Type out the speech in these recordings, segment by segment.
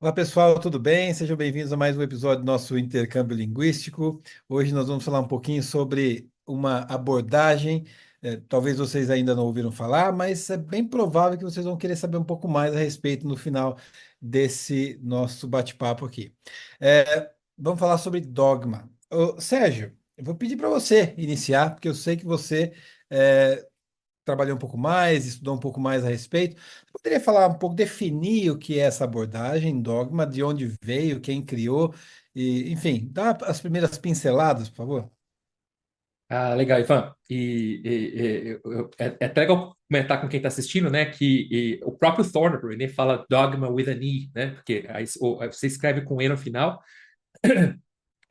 Olá pessoal, tudo bem? Sejam bem-vindos a mais um episódio do nosso intercâmbio linguístico. Hoje nós vamos falar um pouquinho sobre uma abordagem, talvez vocês ainda não ouviram falar, mas é bem provável que vocês vão querer saber um pouco mais a respeito no final desse nosso bate-papo aqui. Vamos falar sobre dogma. Ô, Sérgio, eu vou pedir para você iniciar, porque eu sei que você eh, trabalhou um pouco mais, estudou um pouco mais a respeito. Você poderia falar um pouco, definir o que é essa abordagem, dogma, de onde veio, quem criou, e, enfim, dá as primeiras pinceladas, por favor. Ah, legal, Ivan. É até legal comentar com quem está assistindo, né, que o próprio Thornbury, né, fala dogma with an E, né, porque você escreve com E no final,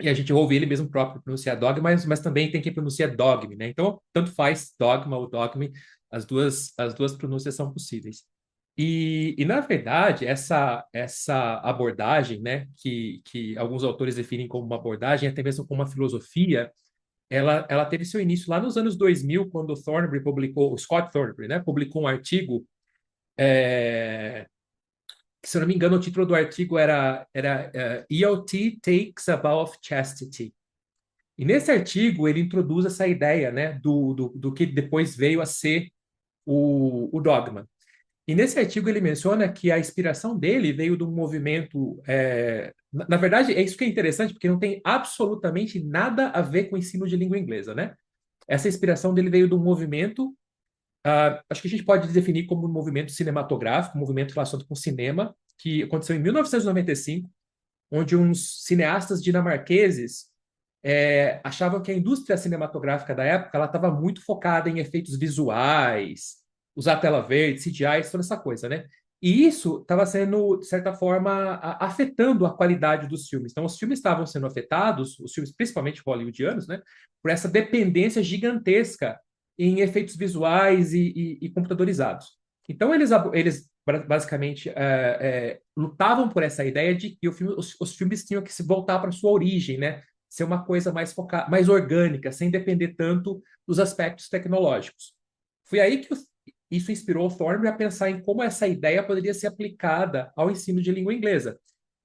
e a gente ouve ele mesmo próprio pronunciar dogma, mas também tem quem pronuncia dogme, né, então tanto faz dogma ou dogme, as duas pronúncias são possíveis. Na verdade, essa abordagem, né, que alguns autores definem como uma abordagem, até mesmo como uma filosofia, ela teve seu início lá nos anos 2000, quando o Thornbury publicou, o Scott Thornbury, né, publicou um artigo, é, que, se eu não me engano, o título do artigo era EOT Takes a Vow of Chastity. E nesse artigo ele introduz essa ideia, né, do que depois veio a ser o dogma. E nesse artigo ele menciona que a inspiração dele veio de um movimento. Na verdade, é isso que é interessante, porque não tem absolutamente nada a ver com o ensino de língua inglesa, né? Essa inspiração dele veio de um movimento, acho que a gente pode definir como um movimento cinematográfico, um movimento relacionado com cinema, que aconteceu em 1995, onde uns cineastas dinamarqueses achavam que a indústria cinematográfica da época ela estava muito focada em efeitos visuais, usar tela verde, CGI, toda essa coisa, né? E isso estava sendo, de certa forma, afetando a qualidade dos filmes. Então, os filmes estavam sendo afetados, os filmes principalmente hollywoodianos, né, por essa dependência gigantesca em efeitos visuais e computadorizados. Então, eles basicamente lutavam por essa ideia de que os filmes tinham que se voltar para sua origem, né? Ser uma coisa mais focada, mais orgânica, sem depender tanto dos aspectos tecnológicos. Foi aí que isso inspirou o Thornbury a pensar em como essa ideia poderia ser aplicada ao ensino de língua inglesa.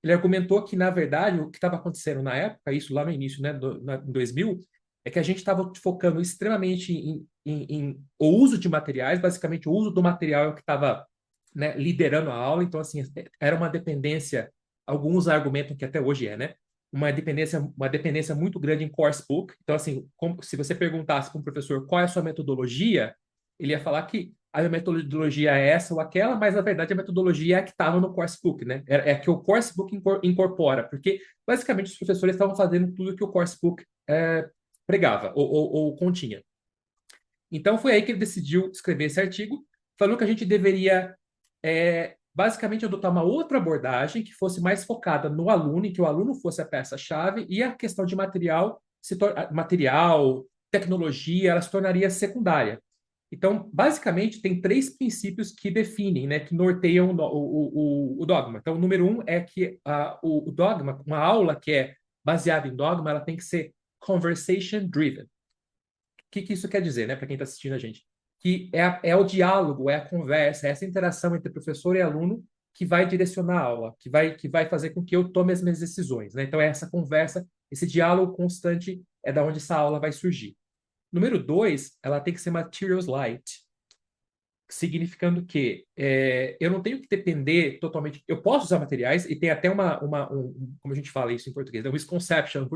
Ele argumentou que, na verdade, o que estava acontecendo na época, isso lá no início, né, em 2000, é que a gente estava focando extremamente em o uso de materiais, basicamente o uso do material é o que estava, né, liderando a aula, então, assim, era uma dependência, alguns argumentam que até hoje né, uma dependência muito grande em course book. Então, assim, se você perguntasse para um professor qual é a sua metodologia, ele ia falar que a minha metodologia é essa ou aquela, mas na verdade a metodologia é a que estava no course book, né? É a que o course book incorpora, porque basicamente os professores estavam fazendo tudo que o course book pregava ou continha. Então foi aí que ele decidiu escrever esse artigo, falou que a gente deveria basicamente adotar uma outra abordagem que fosse mais focada no aluno, em que o aluno fosse a peça-chave e a questão de material, tecnologia, ela se tornaria secundária. Então, basicamente, tem três princípios que definem, né, que norteiam o dogma. Então, o número um é que o dogma, uma aula que é baseada em dogma, ela tem que ser conversation driven. Que isso quer dizer, né, para quem está assistindo a gente? Que é o diálogo, é a conversa, é essa interação entre professor e aluno que vai direcionar a aula, que vai fazer com que eu tome as minhas decisões, né? Então, é essa conversa, esse diálogo constante é da onde essa aula vai surgir. Número dois, ela tem que ser materials light, significando que eu não tenho que depender totalmente. Eu posso usar materiais e tem até como a gente fala isso em português, um misconception,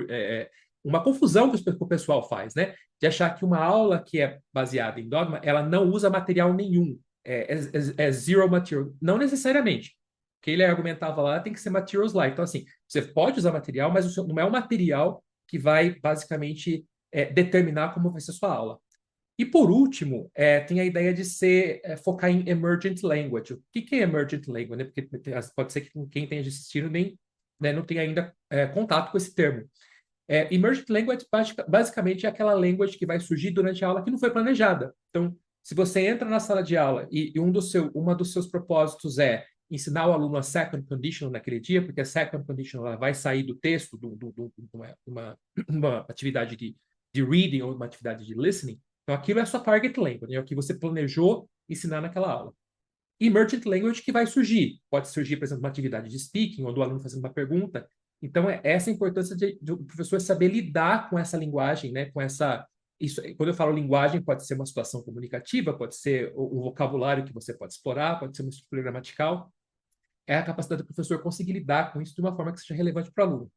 uma confusão que o pessoal faz, né? De achar que uma aula que é baseada em dogma, ela não usa material nenhum, é zero material. Não necessariamente. O que ele argumentava lá tem que ser materials light. Então, assim, você pode usar material, mas não é o material que vai basicamente determinar como vai ser a sua aula. E por último, tem a ideia de focar em emergent language. O que é emergent language? Né? Porque pode ser que quem tenha assistido nem, né, não tenha ainda contato com esse termo. Emergent language basicamente é aquela language que vai surgir durante a aula que não foi planejada. Então, se você entra na sala de aula e uma dos seus propósitos é ensinar o aluno a second conditional naquele dia, porque a second conditional ela vai sair do texto, uma atividade de reading ou uma atividade de listening, então aquilo é a sua target language, é o que você planejou ensinar naquela aula. e Merchant Language que vai surgir. Pode surgir, por exemplo, uma atividade de speaking, ou do aluno fazendo uma pergunta. Então, é essa a importância do professor saber lidar com essa linguagem, né? Com essa. Isso, quando eu falo linguagem, pode ser uma situação comunicativa, pode ser o vocabulário que você pode explorar, pode ser uma estrutura gramatical. É a capacidade do professor conseguir lidar com isso de uma forma que seja relevante para o aluno.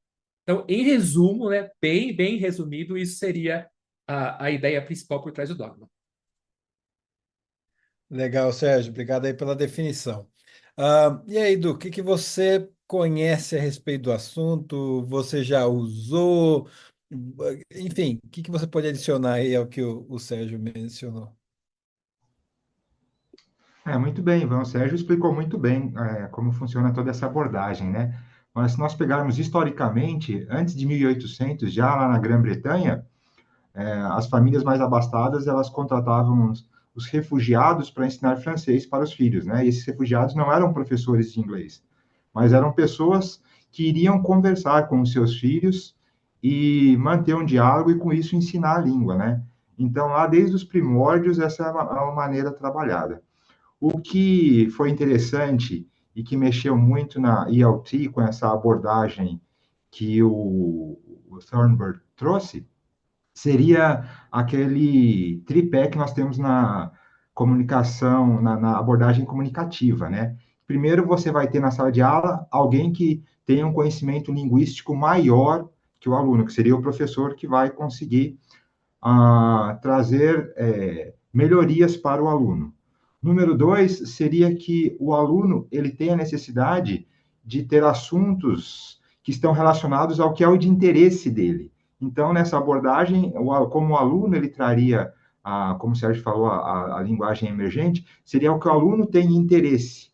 Então, em resumo, né, bem resumido, isso seria a ideia principal por trás do dogma. Legal, Sérgio. Obrigado aí pela definição. E aí, Edu, o que que você conhece a respeito do assunto? Você já usou? Enfim, o que que você pode adicionar aí ao que o Sérgio mencionou? Muito bem, Ivan. O Sérgio explicou muito bem como funciona toda essa abordagem, né? Mas se nós pegarmos historicamente, antes de 1800, já lá na Grã-Bretanha, as famílias mais abastadas, elas contratavam os refugiados para ensinar francês para os filhos, né? E esses refugiados não eram professores de inglês, mas eram pessoas que iriam conversar com os seus filhos e manter um diálogo e, com isso, ensinar a língua, né? Então, lá desde os primórdios, essa é uma maneira trabalhada. O que foi interessante e que mexeu muito na ELT, com essa abordagem que o Thornburg trouxe, seria aquele tripé que nós temos na comunicação, na abordagem comunicativa, né? Primeiro, você vai ter na sala de aula alguém que tenha um conhecimento linguístico maior que o aluno, que seria o professor que vai conseguir trazer melhorias para o aluno. Número dois seria que o aluno ele tem a necessidade de ter assuntos que estão relacionados ao que é o de interesse dele. Então, nessa abordagem, como o aluno ele traria, como o Sérgio falou, a linguagem emergente, seria o que o aluno tem interesse.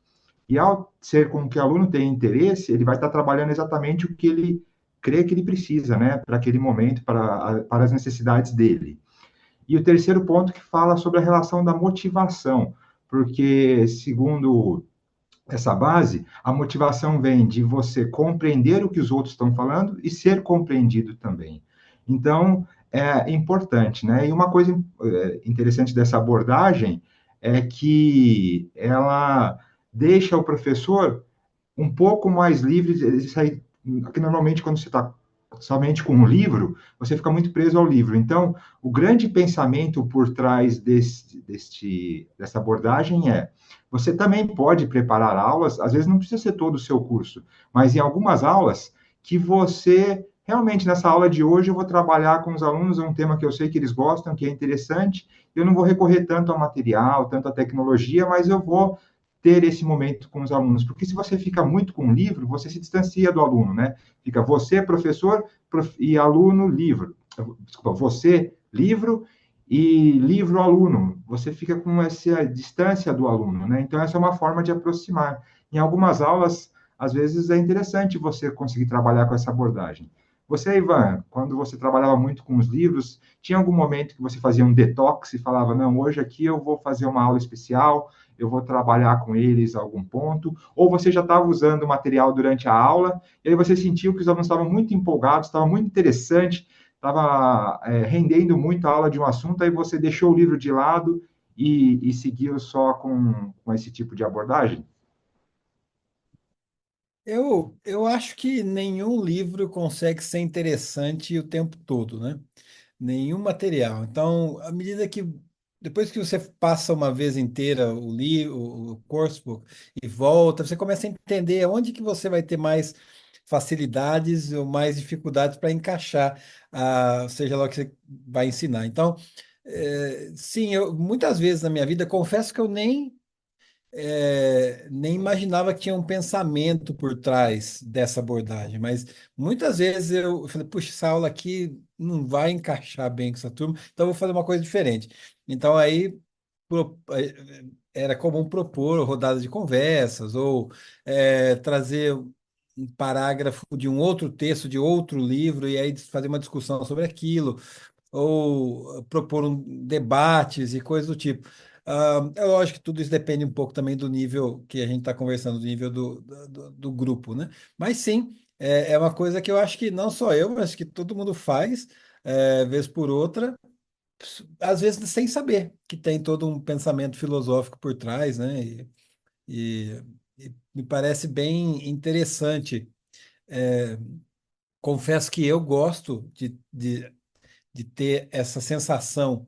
E ao ser com que o aluno tem interesse, ele vai estar trabalhando exatamente o que ele crê que ele precisa, né, para aquele momento, para as necessidades dele. E o terceiro ponto que fala sobre a relação da motivação, porque, segundo essa base, a motivação vem de você compreender o que os outros estão falando e ser compreendido também. Então, é importante, né? E uma coisa interessante dessa abordagem é que ela deixa o professor um pouco mais livre de sair, que normalmente quando você está somente com um livro, você fica muito preso ao livro. Então, o grande pensamento por trás dessa abordagem é: você também pode preparar aulas, às vezes não precisa ser todo o seu curso, mas em algumas aulas que você realmente nessa aula de hoje eu vou trabalhar com os alunos um tema que eu sei que eles gostam, que é interessante. Eu não vou recorrer tanto ao material, tanto à tecnologia, mas eu vou ter esse momento com os alunos, porque se você fica muito com o livro, você se distancia do aluno, né? Fica você, professor, e aluno, livro. Desculpa, você, livro, e livro, aluno. Você fica com essa distância do aluno, né? Então, essa é uma forma de aproximar. Em algumas aulas, às vezes, é interessante você conseguir trabalhar com essa abordagem. Você, Ivan, quando você trabalhava muito com os livros, tinha algum momento que você fazia um detox e falava: não, hoje aqui eu vou fazer uma aula especial, eu vou trabalhar com eles a algum ponto, ou você já estava usando o material durante a aula, e aí você sentiu que os alunos estavam muito empolgados, estava muito interessante, estava rendendo muito a aula de um assunto, aí você deixou o livro de lado e seguiu só com esse tipo de abordagem? Eu acho que nenhum livro consegue ser interessante o tempo todo, né? Nenhum material. Então, à medida que depois que você passa uma vez inteira o livro, o curso e volta, você começa a entender onde que você vai ter mais facilidades ou mais dificuldades para encaixar, seja lá o que você vai ensinar. Então, sim, eu muitas vezes na minha vida confesso que eu nem imaginava que tinha um pensamento por trás dessa abordagem, mas muitas vezes eu falei, puxa, essa aula aqui não vai encaixar bem com essa turma, então eu vou fazer uma coisa diferente. Então aí era comum propor rodadas de conversas ou trazer um parágrafo de um outro texto, de outro livro, e aí fazer uma discussão sobre aquilo ou propor debates e coisas do tipo. É lógico que tudo isso depende um pouco também do nível que a gente está conversando, do nível do grupo, né? Mas sim, é uma coisa que eu acho que não só eu, mas que todo mundo faz, vez por outra, às vezes sem saber que tem todo um pensamento filosófico por trás, né? E, e me parece bem interessante. É, confesso que eu gosto de ter essa sensação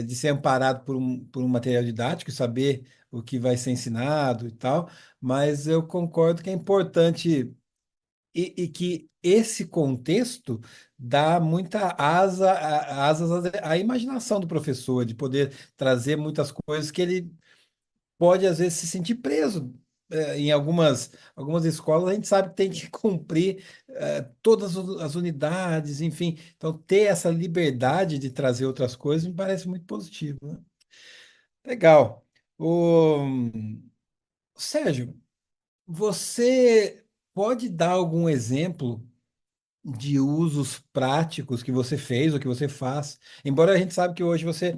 de ser amparado por um material didático e saber o que vai ser ensinado e tal, mas eu concordo que é importante e que esse contexto dá muita asas à imaginação do professor, de poder trazer muitas coisas que ele pode, às vezes, se sentir preso. Em algumas escolas, a gente sabe que tem que cumprir todas as unidades, enfim. Então, ter essa liberdade de trazer outras coisas me parece muito positivo, né? Legal. O Sérgio, você pode dar algum exemplo de usos práticos que você fez ou que você faz? Embora a gente sabe que hoje você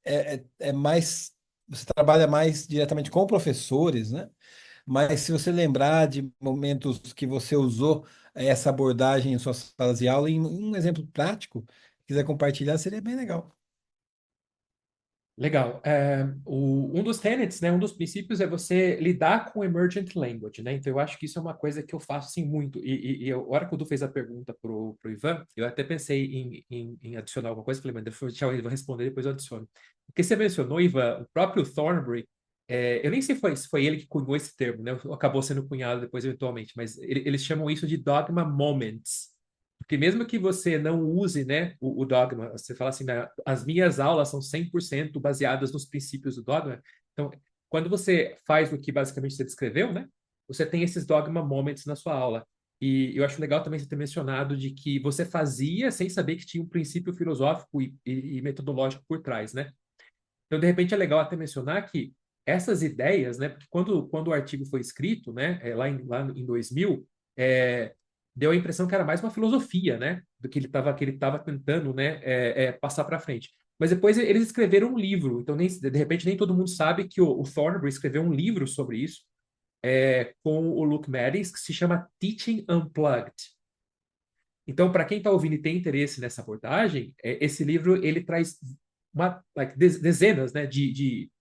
é mais, você trabalha mais diretamente com professores, né? Mas se você lembrar de momentos que você usou essa abordagem em suas salas de aula, em um exemplo prático, quiser compartilhar, seria bem legal. Legal. Um dos tenets, né, um dos princípios é você lidar com emergent language, né? Então eu acho que isso é uma coisa que eu faço assim muito. A hora que o Du fez a pergunta pro Ivan, eu até pensei em adicionar alguma coisa, falei, mas deixa o Ivan responder, depois eu adiciono. Porque você mencionou, Ivan, o próprio Thornbury, eu nem sei se foi ele que cunhou esse termo, né? Acabou sendo cunhado depois eventualmente, mas eles chamam isso de dogma moments. Porque mesmo que você não use, né, o dogma, você fala assim, né, as minhas aulas são 100% baseadas nos princípios do dogma. Então, quando você faz o que basicamente você descreveu, né, você tem esses dogma moments na sua aula. E eu acho legal também você ter mencionado de que você fazia sem saber que tinha um princípio filosófico e metodológico por trás, né? Então, de repente, é legal até mencionar que essas ideias, né, porque quando o artigo foi escrito, né, lá em 2000, é, deu a impressão que era mais uma filosofia, né, do que ele estava tentando, né, passar para frente. Mas depois eles escreveram um livro, então de repente nem todo mundo sabe que o Thornbury escreveu um livro sobre isso, com o Luke Maddings, que se chama Teaching Unplugged. Então, para quem está ouvindo e tem interesse nessa abordagem, esse livro ele traz dezenas, né, de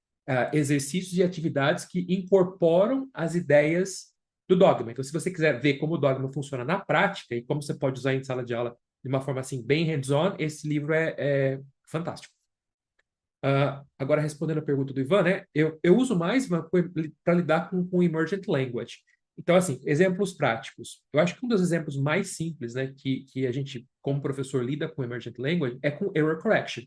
exercícios e atividades que incorporam as ideias do dogma. Então, se você quiser ver como o dogma funciona na prática e como você pode usar em sala de aula de uma forma assim bem hands-on, esse livro é fantástico. Agora, respondendo a pergunta do Ivan, né? Eu uso mais para lidar com emergent language. Então, assim, exemplos práticos. Eu acho que um dos exemplos mais simples, né, que a gente, como professor, lida com emergent language é com error correction.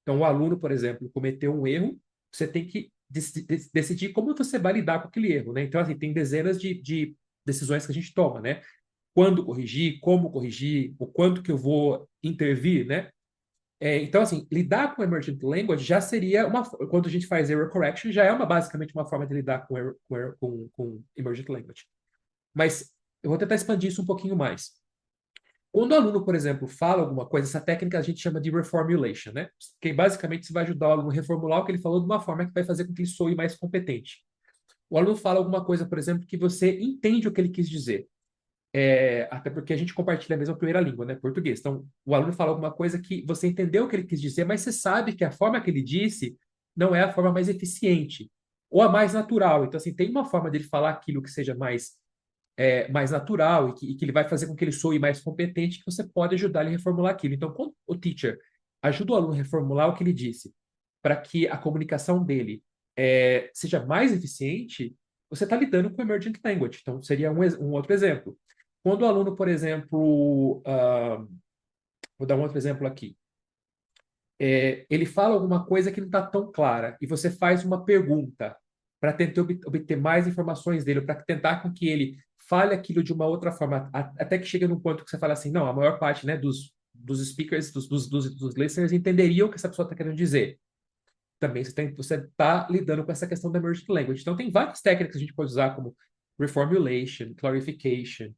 Então, o aluno, por exemplo, cometeu um erro, você tem que decidir como você vai lidar com aquele erro, né? Então, assim, tem dezenas de decisões que a gente toma, né? Quando corrigir, como corrigir, o quanto que eu vou intervir, né? Então, assim, lidar com emergent language já seria quando a gente faz error correction, já é basicamente uma forma de lidar com emergent language. Mas eu vou tentar expandir isso um pouquinho mais. Quando o aluno, por exemplo, fala alguma coisa, essa técnica a gente chama de reformulation, né? Que basicamente você vai ajudar o aluno a reformular o que ele falou de uma forma que vai fazer com que ele soe mais competente. O aluno fala alguma coisa, por exemplo, que você entende o que ele quis dizer. Até porque a gente compartilha a mesma primeira língua, né? Português. Então, o aluno fala alguma coisa que você entendeu o que ele quis dizer, mas você sabe que a forma que ele disse não é a forma mais eficiente ou a mais natural. Então, assim, tem uma forma dele falar aquilo que seja mais natural e que ele vai fazer com que ele soe mais competente, que você pode ajudar ele a reformular aquilo. Então, quando o teacher ajuda o aluno a reformular o que ele disse, para que a comunicação dele seja mais eficiente, você está lidando com emergent language. Então, seria um outro exemplo. Quando o aluno, por exemplo, vou dar um outro exemplo aqui. Ele fala alguma coisa que não está tão clara e você faz uma pergunta para tentar obter mais informações dele, para tentar com que ele fale aquilo de uma outra forma, até que chega num ponto que você fala assim, não, a maior parte, né, dos speakers, dos listeners entenderiam o que essa pessoa está querendo dizer. Também você está lidando com essa questão da emergent language. Então, tem várias técnicas que a gente pode usar, como reformulation, clarification,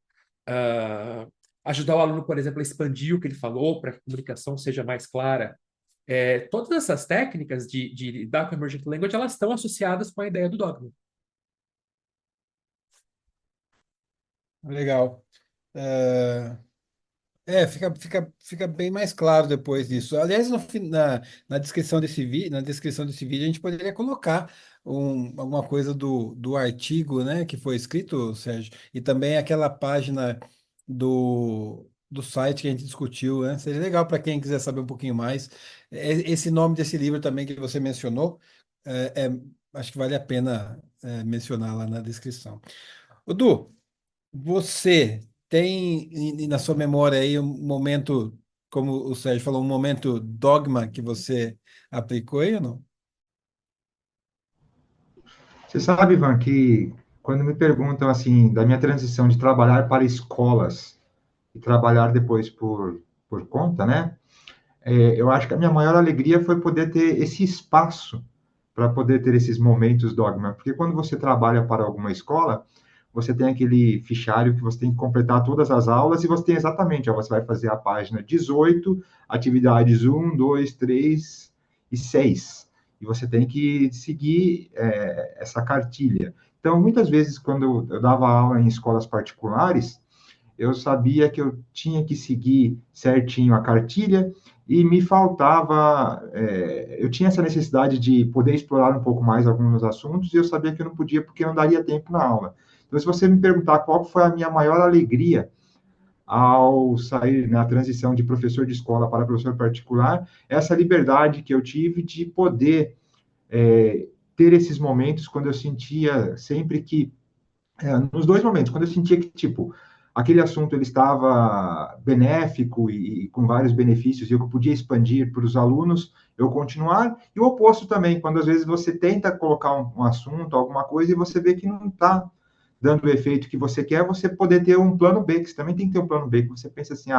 uh, ajudar o aluno, por exemplo, a expandir o que ele falou para que a comunicação seja mais clara. Todas essas técnicas de lidar com emergent language, elas estão associadas com a ideia do dogma. Legal. É, Fica bem mais claro depois disso. Aliás, na descrição desse vídeo, a gente poderia colocar alguma coisa do artigo, né, que foi escrito, Sérgio, e também aquela página do site que a gente discutiu, né? Seria legal para quem quiser saber um pouquinho mais. Esse nome desse livro também que você mencionou, acho que vale a pena mencionar lá na descrição. O Du, você tem na sua memória aí um momento, como o Sérgio falou, um momento dogma que você aplicou aí ou não? Você sabe, Ivan, que quando me perguntam assim da minha transição de trabalhar para escolas e trabalhar depois por conta, né? Eu acho que a minha maior alegria foi poder ter esse espaço para poder ter esses momentos dogma, porque quando você trabalha para alguma escola, você tem aquele fichário que você tem que completar todas as aulas e você tem exatamente, ó, você vai fazer a página 18, atividades 1, 2, 3 e 6. E você tem que seguir essa cartilha. Então, muitas vezes, quando eu dava aula em escolas particulares, eu sabia que eu tinha que seguir certinho a cartilha e me faltava, eu tinha essa necessidade de poder explorar um pouco mais alguns assuntos e eu sabia que eu não podia porque não daria tempo na aula. Então, se você me perguntar qual foi a minha maior alegria ao sair na transição de professor de escola para professor particular, essa liberdade que eu tive de poder ter esses momentos quando eu sentia sempre que nos dois momentos, quando eu sentia que, tipo, aquele assunto ele estava benéfico e com vários benefícios e eu podia expandir para os alunos, eu continuar, e o oposto também, quando às vezes você tenta colocar um assunto, alguma coisa, e você vê que não está dando o efeito que você quer, você poder ter um plano B, que você também tem que ter um plano B, que você pensa assim,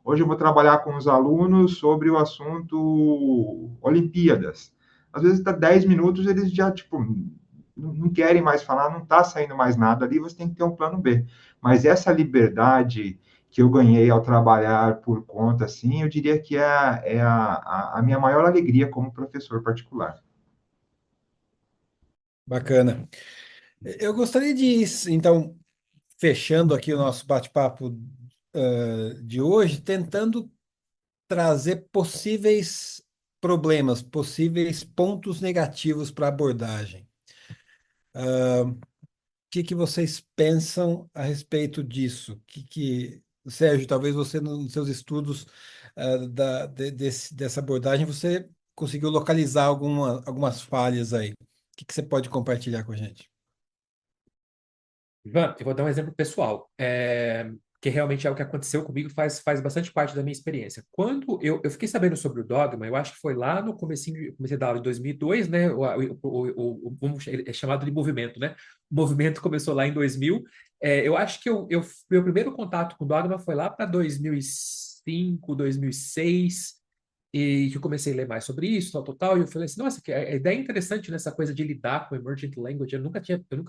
hoje eu vou trabalhar com os alunos sobre o assunto Olimpíadas. Às vezes, está 10 minutos, eles já, tipo, não querem mais falar, não está saindo mais nada ali, você tem que ter um plano B. Mas essa liberdade que eu ganhei ao trabalhar por conta, assim, eu diria que a minha maior alegria como professor particular. Bacana. Eu gostaria de ir, então, fechando aqui o nosso bate-papo, de hoje, tentando trazer possíveis problemas, possíveis pontos negativos para a abordagem. Que vocês pensam a respeito disso? Sérgio, talvez você, nos seus estudos dessa abordagem, você conseguiu localizar algumas falhas aí. Que você pode compartilhar com a gente? Ivan, eu vou dar um exemplo pessoal, que realmente é o que aconteceu comigo, faz bastante parte da minha experiência. Quando eu fiquei sabendo sobre o dogma, eu acho que foi lá no comecinho, comecei a dar aula em 2002, né? É chamado de movimento, né? O movimento começou lá em 2000. Eu acho que meu primeiro contato com o dogma foi lá para 2005, 2006, e que eu comecei a ler mais sobre isso, tal, e eu falei assim, nossa, que a ideia é interessante nessa coisa de lidar com emergent language. Eu nunca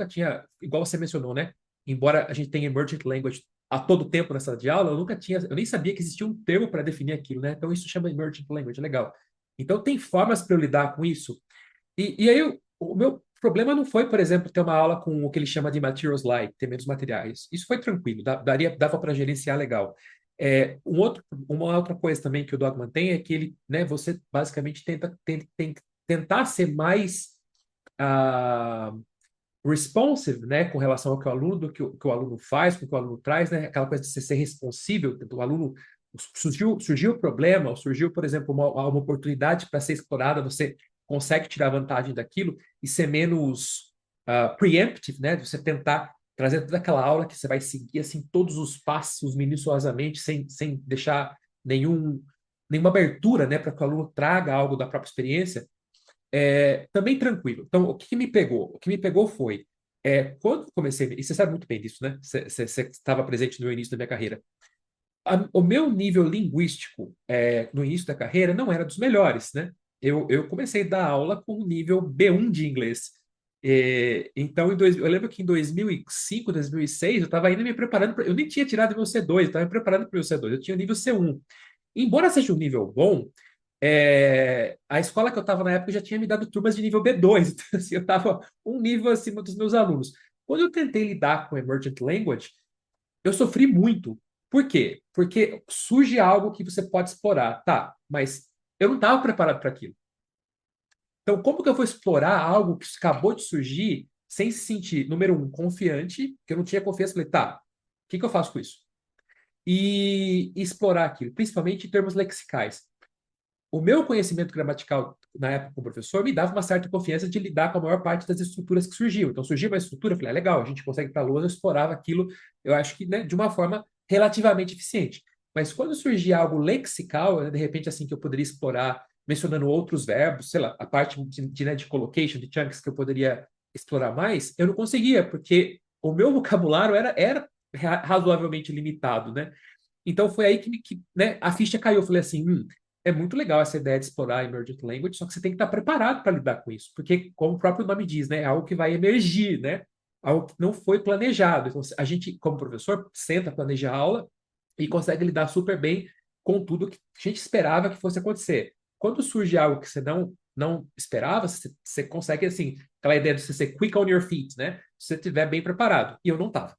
tinha, igual você mencionou, né? Embora a gente tenha emergent language a todo tempo na sala de aula, eu nem sabia que existia um termo para definir aquilo, né? Então isso chama emergent language, legal. Então tem formas para eu lidar com isso. E aí o meu problema não foi, por exemplo, ter uma aula com o que ele chama de materials light, ter menos materiais. Isso foi tranquilo, dava para gerenciar legal. Uma outra coisa também que o Dogma tem é que ele, né, você basicamente tem que tentar ser mais ah, responsive, né, com relação ao que o aluno, que o aluno faz, com o que o aluno traz, né, aquela coisa de você ser responsível, o aluno surgiu o problema, ou surgiu, por exemplo, uma oportunidade para ser explorada, você consegue tirar vantagem daquilo e ser menos preemptive, né, de você tentar trazer toda aquela aula que você vai seguir assim todos os passos minuciosamente, sem deixar nenhuma abertura, né, para que o aluno traga algo da própria experiência, também tranquilo. Então, o que me pegou? O que me pegou foi, quando eu comecei, e você sabe muito bem disso, né? Você estava presente no início da minha carreira. O meu nível linguístico no início da carreira não era dos melhores, né? Eu comecei a dar aula com o nível B1 de inglês. Então, eu lembro que em 2005, 2006, eu estava ainda me preparando, eu nem tinha tirado o meu C2, eu estava me preparando para o meu C2, eu tinha o nível C1. Embora seja um nível bom, a escola que eu estava na época já tinha me dado turmas de nível B2, então assim, eu estava um nível acima dos meus alunos. Quando eu tentei lidar com Emergent Language, eu sofri muito, Por quê? Porque surge algo que você pode explorar. Tá, mas eu não estava preparado para aquilo. Então, como que eu vou explorar algo que acabou de surgir sem se sentir, número um, confiante, que eu não tinha confiança? Falei, tá, o que que eu faço com isso? E explorar aquilo, principalmente em termos lexicais. O meu conhecimento gramatical na época como professor me dava uma certa confiança de lidar com a maior parte das estruturas que surgiam. Então, surgia uma estrutura, eu falei, legal, a gente consegue ir para a lousa, eu explorava aquilo, eu acho que, né, de uma forma relativamente eficiente. Mas quando surgia algo lexical, de repente, assim, que eu poderia explorar, mencionando outros verbos, sei lá, a parte né, de collocation, de chunks que eu poderia explorar mais, eu não conseguia, porque o meu vocabulário era razoavelmente limitado, né? Então foi aí que né, a ficha caiu. Eu falei assim, é muito legal essa ideia de explorar emergent language, só que você tem que estar preparado para lidar com isso, porque como o próprio nome diz, né, é algo que vai emergir, né? Algo que não foi planejado. Então a gente, como professor, senta, planeja a aula e consegue lidar super bem com tudo que a gente esperava que fosse acontecer. Quando surge algo que você não esperava, você consegue assim, aquela ideia de você ser quick on your feet, né? Se você estiver bem preparado. E eu não estava.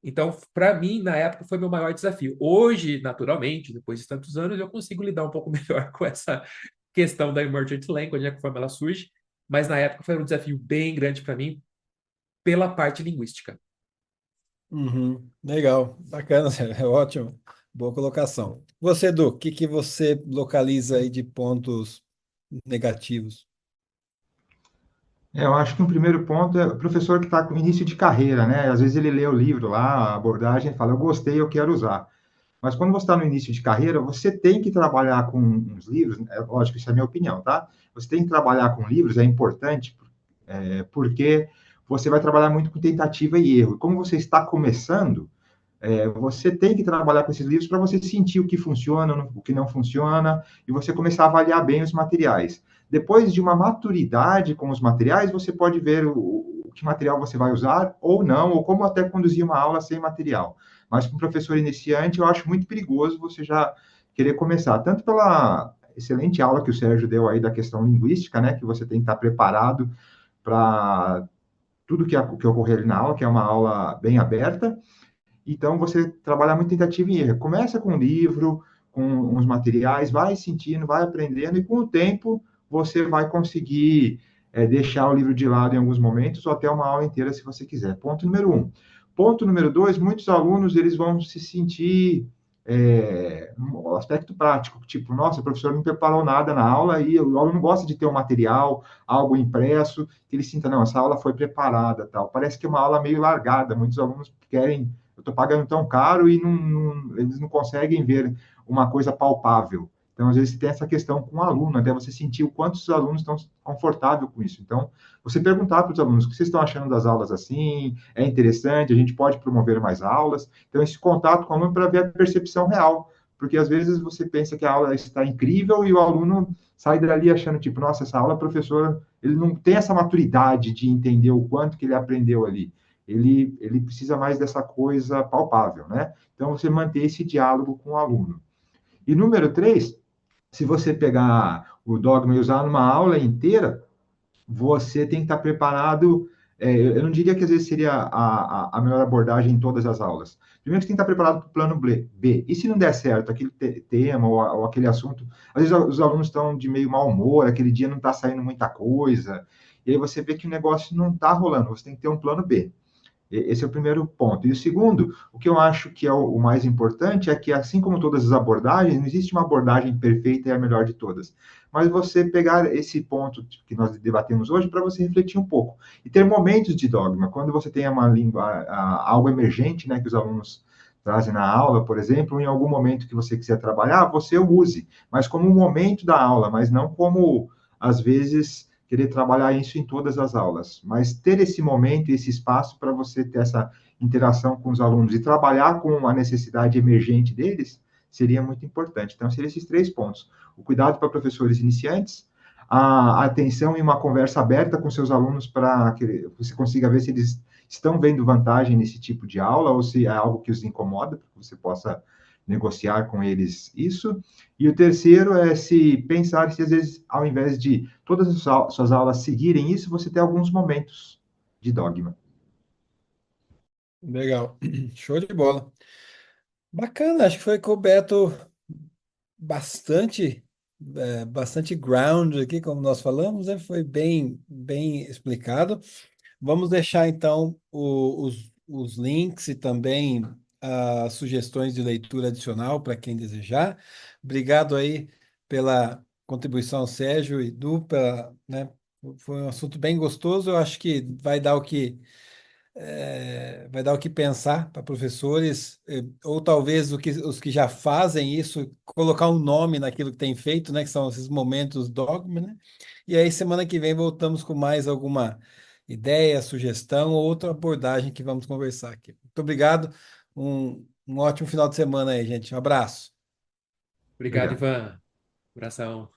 Então, para mim, na época, foi meu maior desafio. Hoje, naturalmente, depois de tantos anos, eu consigo lidar um pouco melhor com essa questão da emergent language, né, conforme ela surge, mas na época foi um desafio bem grande para mim pela parte linguística. Uhum. Legal, bacana, é ótimo, boa colocação. Você, Edu, o que que você localiza aí de pontos negativos? Eu acho que um primeiro ponto é o professor que está com início de carreira, né? Às vezes ele lê o livro lá, a abordagem, e fala, eu gostei, eu quero usar. Mas quando você está no início de carreira, você tem que trabalhar com uns livros, é lógico, isso é a minha opinião, tá? Você tem que trabalhar com livros, é importante, porque você vai trabalhar muito com tentativa e erro. E como você está começando, você tem que trabalhar com esses livros para você sentir o que funciona, o que não funciona, e você começar a avaliar bem os materiais. Depois de uma maturidade com os materiais, você pode ver o que material você vai usar ou não, ou como até conduzir uma aula sem material. Mas para um professor iniciante, eu acho muito perigoso você já querer começar, tanto pela excelente aula que o Sérgio deu aí da questão linguística, né, que você tem que estar preparado para tudo que ocorrer ali na aula, que é uma aula bem aberta, então, você trabalha muito tentativa e erro. Começa com um livro, com uns materiais, vai sentindo, vai aprendendo, e com o tempo você vai conseguir deixar o livro de lado em alguns momentos, ou até uma aula inteira, se você quiser. Ponto número um. Ponto número dois, muitos alunos eles vão se sentir no aspecto prático, tipo, nossa, o professor não preparou nada na aula e o aluno gosta de ter um material, algo impresso, que ele sinta, não, essa aula foi preparada, tal. Parece que é uma aula meio largada, muitos alunos querem eu estou pagando tão caro e eles não conseguem ver uma coisa palpável. Então, às vezes, tem essa questão com o aluno, até você sentir o quanto os alunos estão confortáveis com isso. Então, você perguntar para os alunos o que vocês estão achando das aulas assim, é interessante, a gente pode promover mais aulas. Então, esse contato com o aluno para ver a percepção real, porque às vezes você pensa que a aula está incrível e o aluno sai dali achando, tipo, nossa, essa aula, professor, ele não tem essa maturidade de entender o quanto que ele aprendeu ali. Ele precisa mais dessa coisa palpável, né? Então, você manter esse diálogo com o aluno. E número três, se você pegar o dogma e usar numa aula inteira, você tem que estar preparado. Eu não diria que às vezes seria a melhor abordagem em todas as aulas. Primeiro, você tem que estar preparado para o plano B. E se não der certo aquele tema ou aquele assunto, às vezes os alunos estão de meio mau humor, aquele dia não está saindo muita coisa, e aí você vê que o negócio não está rolando, você tem que ter um plano B. Esse é o primeiro ponto. E o segundo, o que eu acho que é o mais importante é que, assim como todas as abordagens, não existe uma abordagem perfeita e a melhor de todas. Mas você pegar esse ponto que nós debatemos hoje para você refletir um pouco. E ter momentos de dogma. Quando você tem uma língua, algo emergente, né, que os alunos trazem na aula, por exemplo, em algum momento que você quiser trabalhar, você o use. Mas como um momento da aula, mas não como, às vezes querer trabalhar isso em todas as aulas, mas ter esse momento, esse espaço para você ter essa interação com os alunos e trabalhar com a necessidade emergente deles, seria muito importante. Então, seriam esses três pontos. O cuidado para professores iniciantes, a atenção e uma conversa aberta com seus alunos para que você consiga ver se eles estão vendo vantagem nesse tipo de aula ou se é algo que os incomoda, para que você possa negociar com eles isso. E o terceiro é se pensar se, às vezes, ao invés de todas as suas aulas seguirem isso, você tem alguns momentos de dogma. Legal, show de bola. Bacana, acho que foi coberto bastante, bastante ground aqui, como nós falamos, né? Foi bem explicado. Vamos deixar então os links e também as sugestões de leitura adicional para quem desejar. Obrigado aí pela contribuição, Sérgio e Du, né? Foi um assunto bem gostoso. Eu acho que vai dar o que pensar para professores, ou talvez os que já fazem isso, colocar um nome naquilo que tem feito, né? Que são esses momentos dogma, né? E aí, semana que vem, voltamos com mais alguma ideia, sugestão ou outra abordagem que vamos conversar aqui. Muito obrigado. Um ótimo final de semana aí, gente. Um abraço. Obrigado, Obrigado. Ivan. Abração.